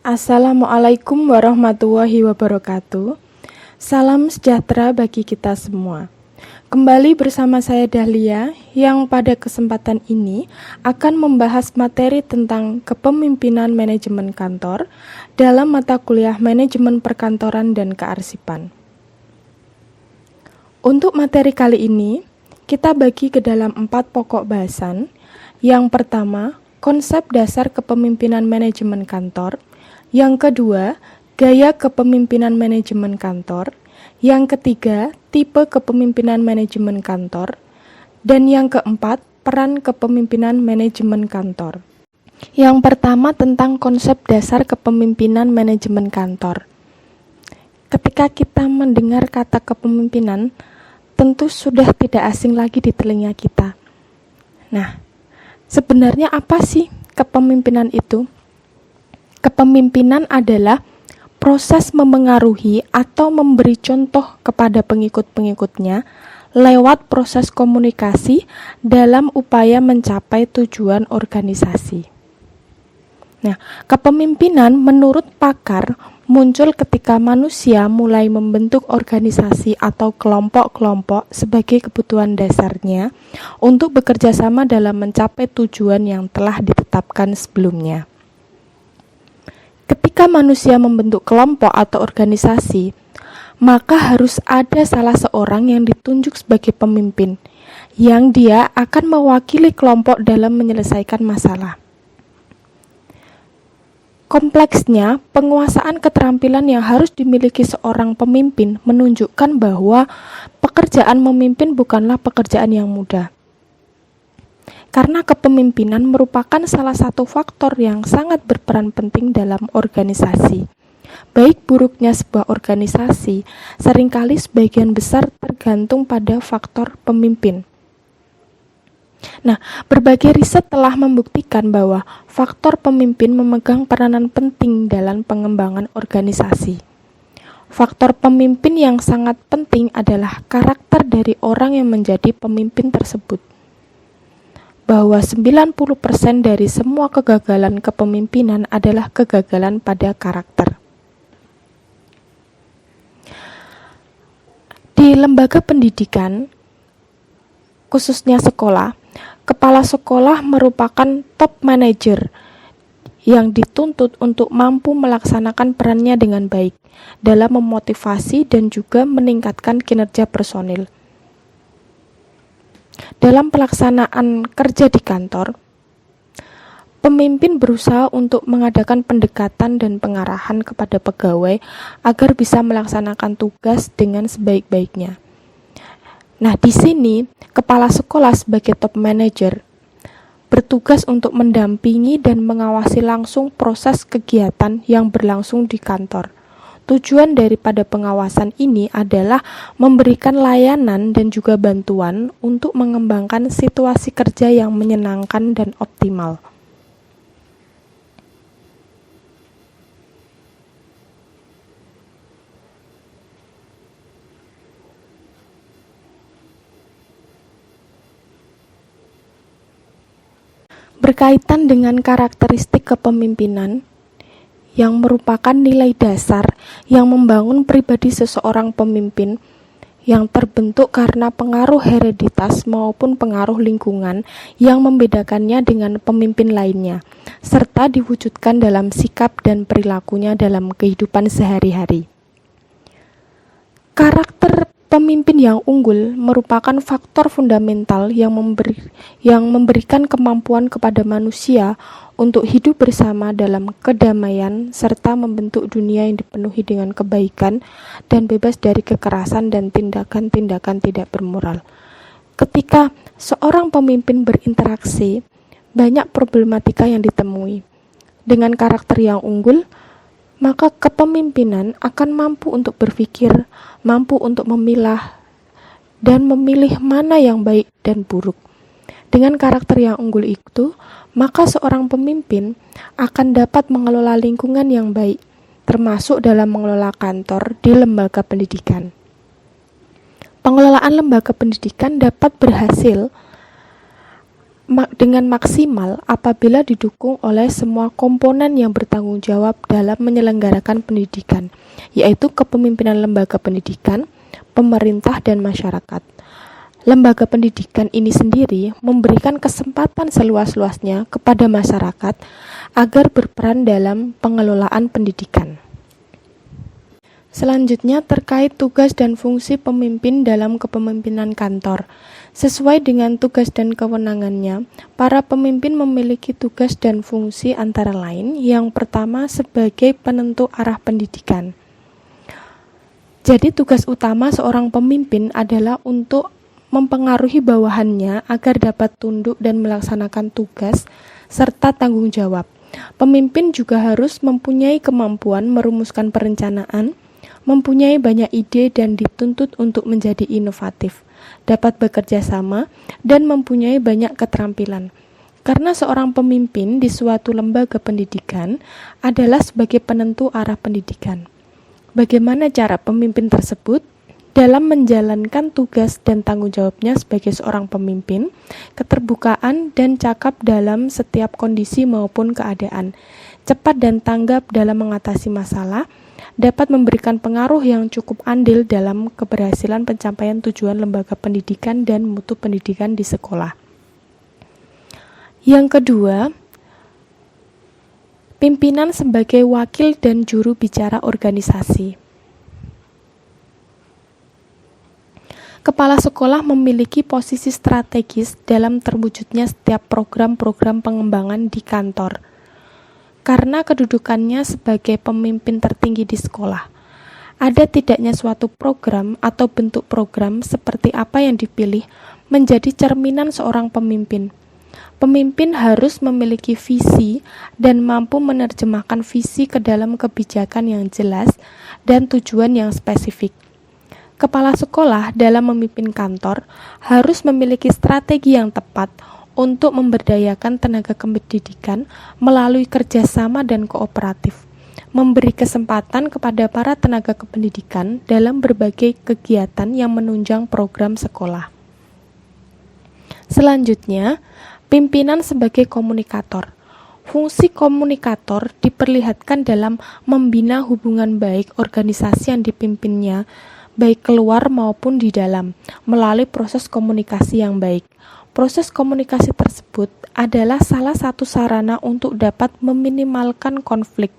Assalamualaikum warahmatullahi wabarakatuh. Salam sejahtera bagi kita semua. Kembali bersama saya Dahlia yang pada kesempatan ini akan membahas materi tentang kepemimpinan manajemen kantor dalam mata kuliah manajemen perkantoran dan kearsipan. Untuk materi kali ini, kita bagi ke dalam 4 pokok bahasan. Yang pertama, konsep dasar kepemimpinan manajemen kantor. Yang kedua, gaya kepemimpinan manajemen kantor. Yang ketiga, tipe kepemimpinan manajemen kantor. Dan yang keempat, peran kepemimpinan manajemen kantor. Yang pertama tentang konsep dasar kepemimpinan manajemen kantor. Ketika kita mendengar kata kepemimpinan, tentu sudah tidak asing lagi di telinga kita. Nah, sebenarnya apa sih kepemimpinan itu? Kepemimpinan adalah proses memengaruhi atau memberi contoh kepada pengikut-pengikutnya lewat proses komunikasi dalam upaya mencapai tujuan organisasi. Nah, kepemimpinan menurut pakar muncul ketika manusia mulai membentuk organisasi atau kelompok-kelompok sebagai kebutuhan dasarnya untuk bekerja sama dalam mencapai tujuan yang telah ditetapkan sebelumnya. Ketika manusia membentuk kelompok atau organisasi, maka harus ada salah seorang yang ditunjuk sebagai pemimpin, yang dia akan mewakili kelompok dalam menyelesaikan masalah. Kompleksnya, penguasaan keterampilan yang harus dimiliki seorang pemimpin menunjukkan bahwa pekerjaan memimpin bukanlah pekerjaan yang mudah. Karena kepemimpinan merupakan salah satu faktor yang sangat berperan penting dalam organisasi. Baik buruknya sebuah organisasi, seringkali sebagian besar tergantung pada faktor pemimpin. Nah, berbagai riset telah membuktikan bahwa faktor pemimpin memegang peranan penting dalam pengembangan organisasi. Faktor pemimpin yang sangat penting adalah karakter dari orang yang menjadi pemimpin tersebut. Bahwa 90% dari semua kegagalan kepemimpinan adalah kegagalan pada karakter. Di lembaga pendidikan, khususnya sekolah, kepala sekolah merupakan top manager yang dituntut untuk mampu melaksanakan perannya dengan baik dalam memotivasi dan juga meningkatkan kinerja personil. Dalam pelaksanaan kerja di kantor, pemimpin berusaha untuk mengadakan pendekatan dan pengarahan kepada pegawai agar bisa melaksanakan tugas dengan sebaik-baiknya. Nah, di sini kepala sekolah sebagai top manager bertugas untuk mendampingi dan mengawasi langsung proses kegiatan yang berlangsung di kantor. Tujuan daripada pengawasan ini adalah memberikan layanan dan juga bantuan untuk mengembangkan situasi kerja yang menyenangkan dan optimal. Berkaitan dengan karakteristik kepemimpinan yang merupakan nilai dasar yang membangun pribadi seseorang pemimpin yang terbentuk karena pengaruh hereditas maupun pengaruh lingkungan yang membedakannya dengan pemimpin lainnya, serta diwujudkan dalam sikap dan perilakunya dalam kehidupan sehari-hari. Karakter pemimpin yang unggul merupakan faktor fundamental yang memberikan kemampuan kepada manusia untuk hidup bersama dalam kedamaian serta membentuk dunia yang dipenuhi dengan kebaikan dan bebas dari kekerasan dan tindakan-tindakan tidak bermoral. Ketika seorang pemimpin berinteraksi, banyak problematika yang ditemui. Dengan karakter yang unggul, maka kepemimpinan akan mampu untuk berpikir, mampu untuk memilah, dan memilih mana yang baik dan buruk. Dengan karakter yang unggul itu, maka seorang pemimpin akan dapat mengelola lingkungan yang baik, termasuk dalam mengelola kantor di lembaga pendidikan. Pengelolaan lembaga pendidikan dapat berhasil dengan maksimal apabila didukung oleh semua komponen yang bertanggung jawab dalam menyelenggarakan pendidikan, yaitu kepemimpinan lembaga pendidikan, pemerintah, dan masyarakat. Lembaga pendidikan ini sendiri memberikan kesempatan seluas-luasnya kepada masyarakat agar berperan dalam pengelolaan pendidikan. Selanjutnya terkait tugas dan fungsi pemimpin dalam kepemimpinan kantor. Sesuai dengan tugas dan kewenangannya, para pemimpin memiliki tugas dan fungsi antara lain yang pertama sebagai penentu arah pendidikan. Jadi tugas utama seorang pemimpin adalah untuk mempengaruhi bawahannya agar dapat tunduk dan melaksanakan tugas serta tanggung jawab. Pemimpin juga harus mempunyai kemampuan merumuskan perencanaan, mempunyai banyak ide dan dituntut untuk menjadi inovatif, dapat bekerja sama, dan mempunyai banyak keterampilan. Karena seorang pemimpin di suatu lembaga pendidikan adalah sebagai penentu arah pendidikan. Bagaimana cara pemimpin tersebut dalam menjalankan tugas dan tanggung jawabnya sebagai seorang pemimpin? Keterbukaan dan cakap dalam setiap kondisi maupun keadaan, cepat dan tanggap dalam mengatasi masalah, dapat memberikan pengaruh yang cukup andil dalam keberhasilan pencapaian tujuan lembaga pendidikan dan mutu pendidikan di sekolah. Yang kedua, pimpinan sebagai wakil dan juru bicara organisasi. Kepala sekolah memiliki posisi strategis dalam terwujudnya setiap program-program pengembangan di kantor, karena kedudukannya sebagai pemimpin tertinggi di sekolah. Ada tidaknya suatu program atau bentuk program seperti apa yang dipilih menjadi cerminan seorang pemimpin. Pemimpin harus memiliki visi dan mampu menerjemahkan visi ke dalam kebijakan yang jelas dan tujuan yang spesifik. Kepala sekolah dalam memimpin kantor harus memiliki strategi yang tepat untuk memberdayakan tenaga pendidikan melalui kerjasama dan kooperatif, memberi kesempatan kepada para tenaga kependidikan dalam berbagai kegiatan yang menunjang program sekolah. Selanjutnya, pimpinan sebagai komunikator. Fungsi komunikator diperlihatkan dalam membina hubungan baik organisasi yang dipimpinnya, baik keluar maupun di dalam, melalui proses komunikasi yang baik. Proses komunikasi tersebut adalah salah satu sarana untuk dapat meminimalkan konflik.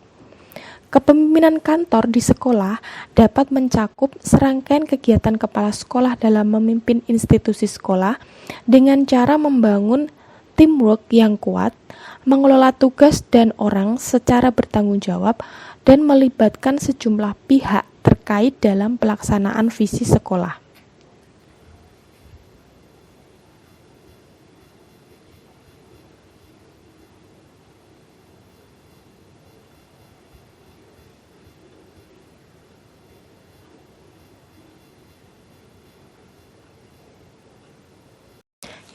Kepemimpinan kantor di sekolah dapat mencakup serangkaian kegiatan kepala sekolah dalam memimpin institusi sekolah dengan cara membangun teamwork yang kuat, mengelola tugas dan orang secara bertanggung jawab, dan melibatkan sejumlah pihak terkait dalam pelaksanaan visi sekolah.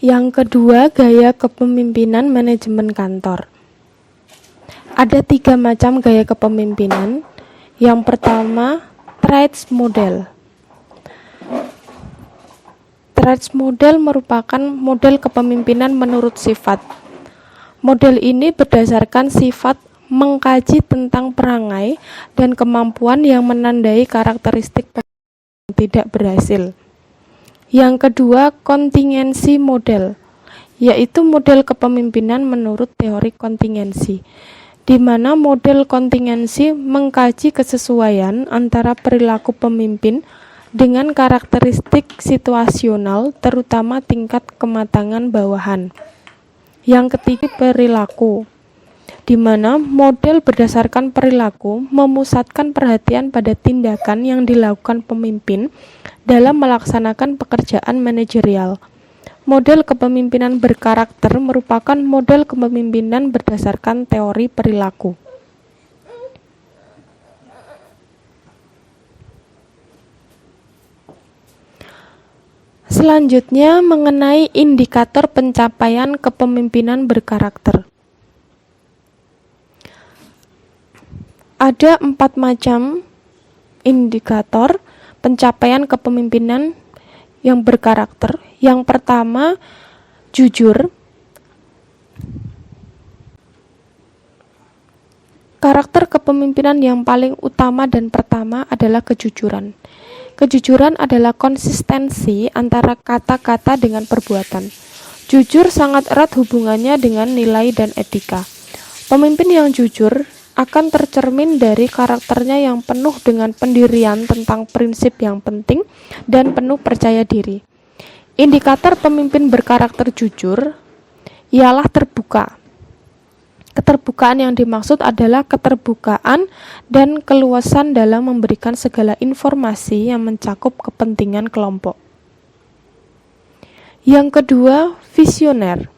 Yang kedua, gaya kepemimpinan manajemen kantor. Ada 3 macam gaya kepemimpinan. Yang pertama, traits model. Traits model merupakan model kepemimpinan menurut sifat. Model ini berdasarkan sifat mengkaji tentang perangai dan kemampuan yang menandai karakteristik yang tidak berhasil. Yang kedua, kontingensi model, yaitu model kepemimpinan menurut teori kontingensi, di mana model kontingensi mengkaji kesesuaian antara perilaku pemimpin dengan karakteristik situasional, terutama tingkat kematangan bawahan. Yang ketiga, perilaku, di mana model berdasarkan perilaku memusatkan perhatian pada tindakan yang dilakukan pemimpin dalam melaksanakan pekerjaan manajerial. Model kepemimpinan berkarakter merupakan model kepemimpinan berdasarkan teori perilaku. Selanjutnya, mengenai indikator pencapaian kepemimpinan berkarakter. Ada 4 macam indikator pencapaian kepemimpinan yang berkarakter. Yang pertama, jujur. Karakter kepemimpinan yang paling utama dan pertama adalah kejujuran. Kejujuran adalah konsistensi antara kata-kata dengan perbuatan. Jujur sangat erat hubungannya dengan nilai dan etika. Pemimpin yang jujur akan tercermin dari karakternya yang penuh dengan pendirian tentang prinsip yang penting dan penuh percaya diri. Indikator pemimpin berkarakter jujur ialah terbuka. Keterbukaan yang dimaksud adalah keterbukaan dan keluasan dalam memberikan segala informasi yang mencakup kepentingan kelompok. Yang kedua, visioner.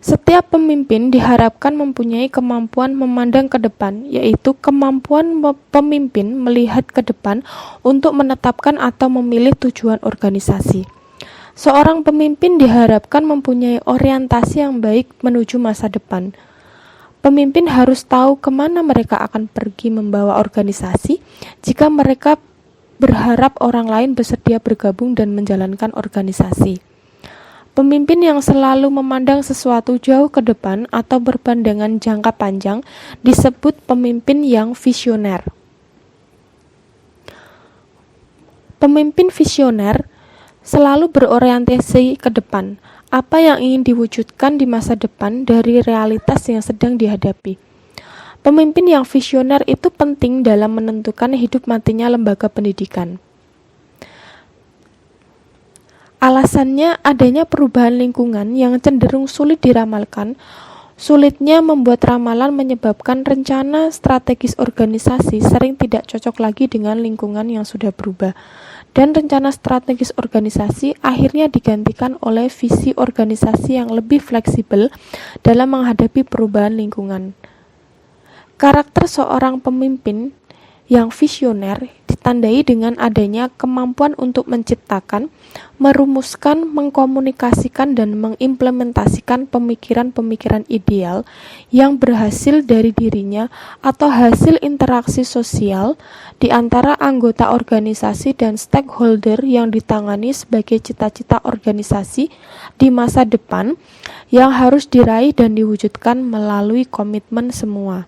Setiap pemimpin diharapkan mempunyai kemampuan memandang ke depan, yaitu kemampuan pemimpin melihat ke depan untuk menetapkan atau memilih tujuan organisasi. Seorang pemimpin diharapkan mempunyai orientasi yang baik menuju masa depan. Pemimpin harus tahu kemana mereka akan pergi membawa organisasi jika mereka berharap orang lain bersedia bergabung dan menjalankan organisasi. Pemimpin yang selalu memandang sesuatu jauh ke depan atau berpandangan jangka panjang disebut pemimpin yang visioner. Pemimpin visioner selalu berorientasi ke depan, apa yang ingin diwujudkan di masa depan dari realitas yang sedang dihadapi. Pemimpin yang visioner itu penting dalam menentukan hidup matinya lembaga pendidikan. Alasannya adanya perubahan lingkungan yang cenderung sulit diramalkan. Sulitnya membuat ramalan menyebabkan rencana strategis organisasi sering tidak cocok lagi dengan lingkungan yang sudah berubah. Dan rencana strategis organisasi akhirnya digantikan oleh visi organisasi yang lebih fleksibel dalam menghadapi perubahan lingkungan. Karakter seorang pemimpin yang visioner ditandai dengan adanya kemampuan untuk menciptakan, merumuskan, mengkomunikasikan, dan mengimplementasikan pemikiran-pemikiran ideal yang berhasil dari dirinya atau hasil interaksi sosial di antara anggota organisasi dan stakeholder yang ditangani sebagai cita-cita organisasi di masa depan yang harus diraih dan diwujudkan melalui komitmen semua.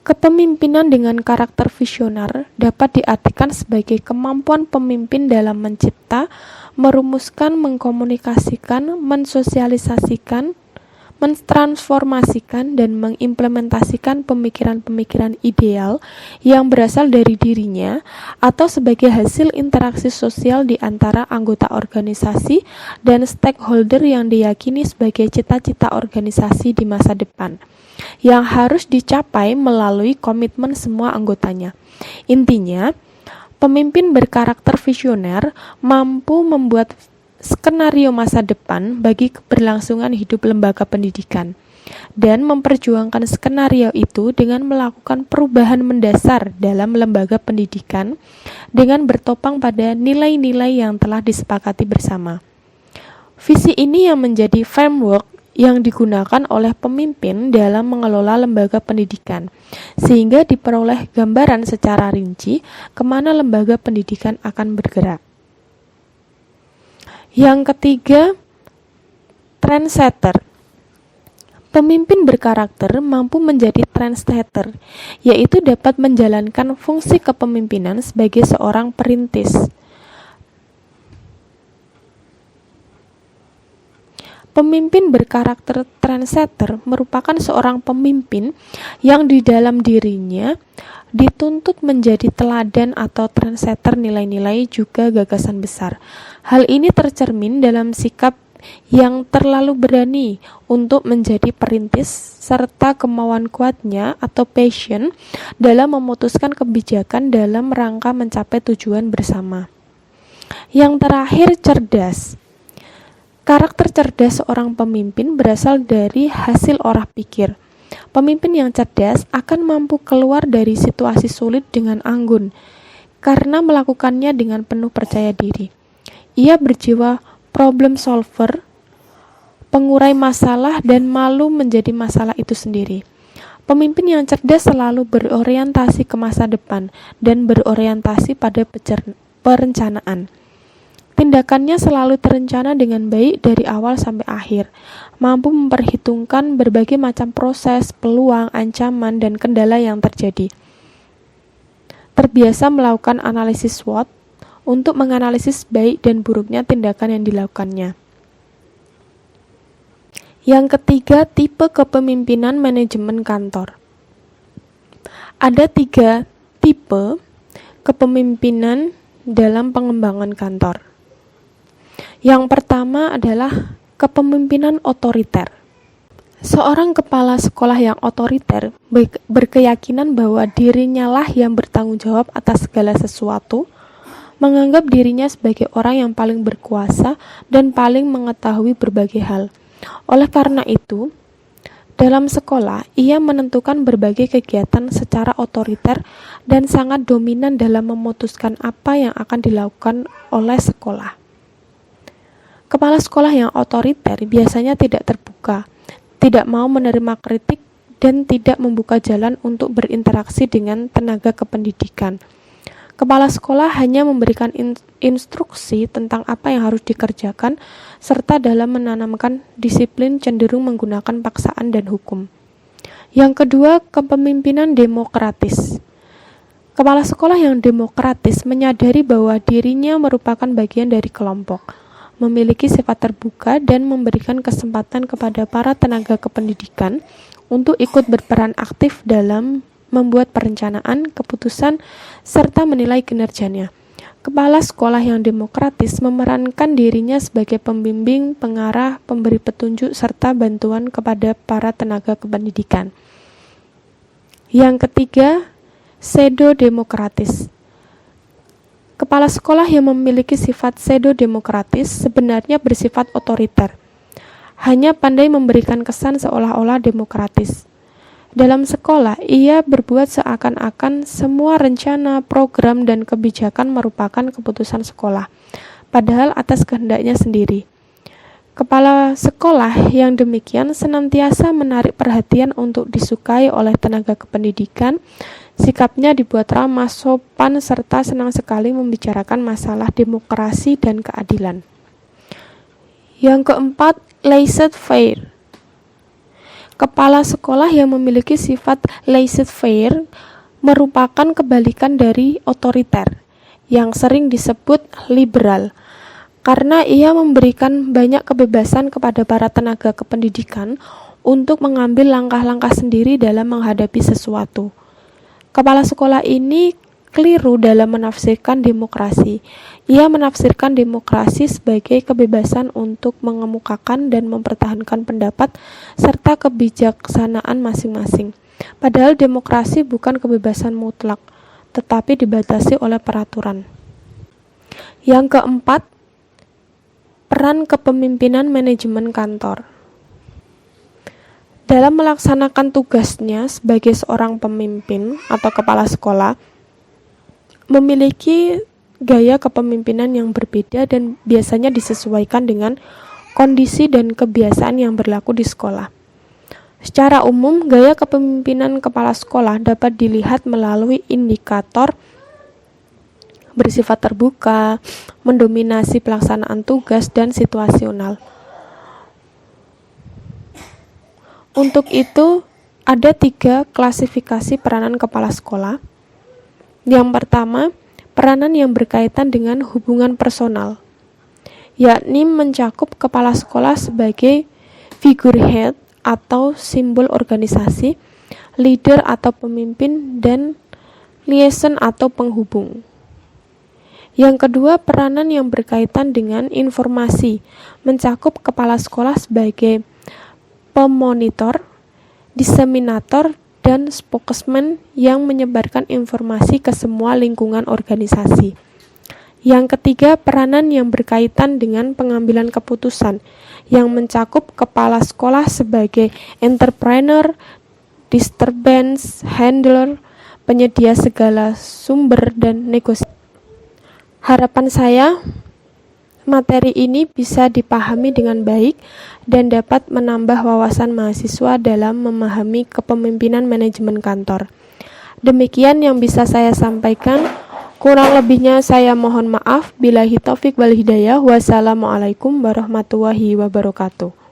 Kepemimpinan dengan karakter visioner dapat diartikan sebagai kemampuan pemimpin dalam mencipta, merumuskan, mengkomunikasikan, mensosialisasikan, mentransformasikan, dan mengimplementasikan pemikiran-pemikiran ideal yang berasal dari dirinya atau sebagai hasil interaksi sosial di antara anggota organisasi dan stakeholder yang diyakini sebagai cita-cita organisasi di masa depan, yang harus dicapai melalui komitmen semua anggotanya. Intinya, pemimpin berkarakter visioner mampu membuat skenario masa depan bagi keberlangsungan hidup lembaga pendidikan dan memperjuangkan skenario itu dengan melakukan perubahan mendasar dalam lembaga pendidikan dengan bertopang pada nilai-nilai yang telah disepakati bersama. Visi ini yang menjadi framework yang digunakan oleh pemimpin dalam mengelola lembaga pendidikan, sehingga diperoleh gambaran secara rinci kemana lembaga pendidikan akan bergerak. Yang ketiga, trendsetter. Pemimpin berkarakter mampu menjadi trendsetter, yaitu dapat menjalankan fungsi kepemimpinan sebagai seorang perintis. Pemimpin berkarakter trendsetter merupakan seorang pemimpin yang di dalam dirinya dituntut menjadi teladan atau trendsetter nilai-nilai juga gagasan besar. Hal ini tercermin dalam sikap yang terlalu berani untuk menjadi perintis serta kemauan kuatnya atau passion dalam memutuskan kebijakan dalam rangka mencapai tujuan bersama. Yang terakhir, cerdas. Karakter cerdas seorang pemimpin berasal dari hasil olah pikir. Pemimpin yang cerdas akan mampu keluar dari situasi sulit dengan anggun, karena melakukannya dengan penuh percaya diri. Ia berjiwa problem solver, pengurai masalah, dan malu menjadi masalah itu sendiri. Pemimpin yang cerdas selalu berorientasi ke masa depan dan berorientasi pada perencanaan. Tindakannya selalu terencana dengan baik dari awal sampai akhir, mampu memperhitungkan berbagai macam proses, peluang, ancaman, dan kendala yang terjadi. Terbiasa melakukan analisis SWOT untuk menganalisis baik dan buruknya tindakan yang dilakukannya. Yang ketiga, tipe kepemimpinan manajemen kantor. Ada 3 tipe kepemimpinan dalam pengembangan kantor. Yang pertama adalah kepemimpinan otoriter. Seorang kepala sekolah yang otoriter berkeyakinan bahwa dirinya lah yang bertanggung jawab atas segala sesuatu, menganggap dirinya sebagai orang yang paling berkuasa dan paling mengetahui berbagai hal. Oleh karena itu, dalam sekolah, ia menentukan berbagai kegiatan secara otoriter dan sangat dominan dalam memutuskan apa yang akan dilakukan oleh sekolah. Kepala sekolah yang otoriter biasanya tidak terbuka, tidak mau menerima kritik, dan tidak membuka jalan untuk berinteraksi dengan tenaga kependidikan. Kepala sekolah hanya memberikan instruksi tentang apa yang harus dikerjakan, serta dalam menanamkan disiplin cenderung menggunakan paksaan dan hukum. Yang kedua, kepemimpinan demokratis. Kepala sekolah yang demokratis menyadari bahwa dirinya merupakan bagian dari kelompok, memiliki sifat terbuka dan memberikan kesempatan kepada para tenaga kependidikan untuk ikut berperan aktif dalam membuat perencanaan, keputusan, serta menilai kinerjanya. Kepala sekolah yang demokratis memerankan dirinya sebagai pembimbing, pengarah, pemberi petunjuk, serta bantuan kepada para tenaga kependidikan. Yang ketiga, pseudo-demokratis. Kepala sekolah yang memiliki sifat pseudo-demokratis sebenarnya bersifat otoriter, hanya pandai memberikan kesan seolah-olah demokratis. Dalam sekolah, ia berbuat seakan-akan semua rencana, program, dan kebijakan merupakan keputusan sekolah, padahal atas kehendaknya sendiri. Kepala sekolah yang demikian senantiasa menarik perhatian untuk disukai oleh tenaga kependidikan. Sikapnya dibuat ramah, sopan, serta senang sekali membicarakan masalah demokrasi dan keadilan. Yang keempat, laissez-faire. Kepala sekolah yang memiliki sifat laissez-faire merupakan kebalikan dari otoriter, yang sering disebut liberal, karena ia memberikan banyak kebebasan kepada para tenaga kependidikan untuk mengambil langkah-langkah sendiri dalam menghadapi sesuatu. Kepala sekolah ini keliru dalam menafsirkan demokrasi. Ia menafsirkan demokrasi sebagai kebebasan untuk mengemukakan dan mempertahankan pendapat serta kebijaksanaan masing-masing. Padahal demokrasi bukan kebebasan mutlak, tetapi dibatasi oleh peraturan. Yang keempat, peran kepemimpinan manajemen kantor. Dalam melaksanakan tugasnya sebagai seorang pemimpin atau kepala sekolah, memiliki gaya kepemimpinan yang berbeda dan biasanya disesuaikan dengan kondisi dan kebiasaan yang berlaku di sekolah. Secara umum, gaya kepemimpinan kepala sekolah dapat dilihat melalui indikator bersifat terbuka, mendominasi pelaksanaan tugas, dan situasional. Untuk itu, ada 3 klasifikasi peranan kepala sekolah. Yang pertama, peranan yang berkaitan dengan hubungan personal, yakni mencakup kepala sekolah sebagai figurehead atau simbol organisasi, leader atau pemimpin, dan liaison atau penghubung. Yang kedua, peranan yang berkaitan dengan informasi, mencakup kepala sekolah sebagai pemonitor, diseminator, dan spokesman yang menyebarkan informasi ke semua lingkungan organisasi. Yang ketiga, peranan yang berkaitan dengan pengambilan keputusan, yang mencakup kepala sekolah sebagai entrepreneur, disturbance handler, penyedia segala sumber, dan negosiasi. Harapan saya, materi ini bisa dipahami dengan baik dan dapat menambah wawasan mahasiswa dalam memahami kepemimpinan manajemen kantor. Demikian yang bisa saya sampaikan. Kurang lebihnya saya mohon maaf. Billahi taufik wal hidayah. Wassalamualaikum warahmatullahi wabarakatuh.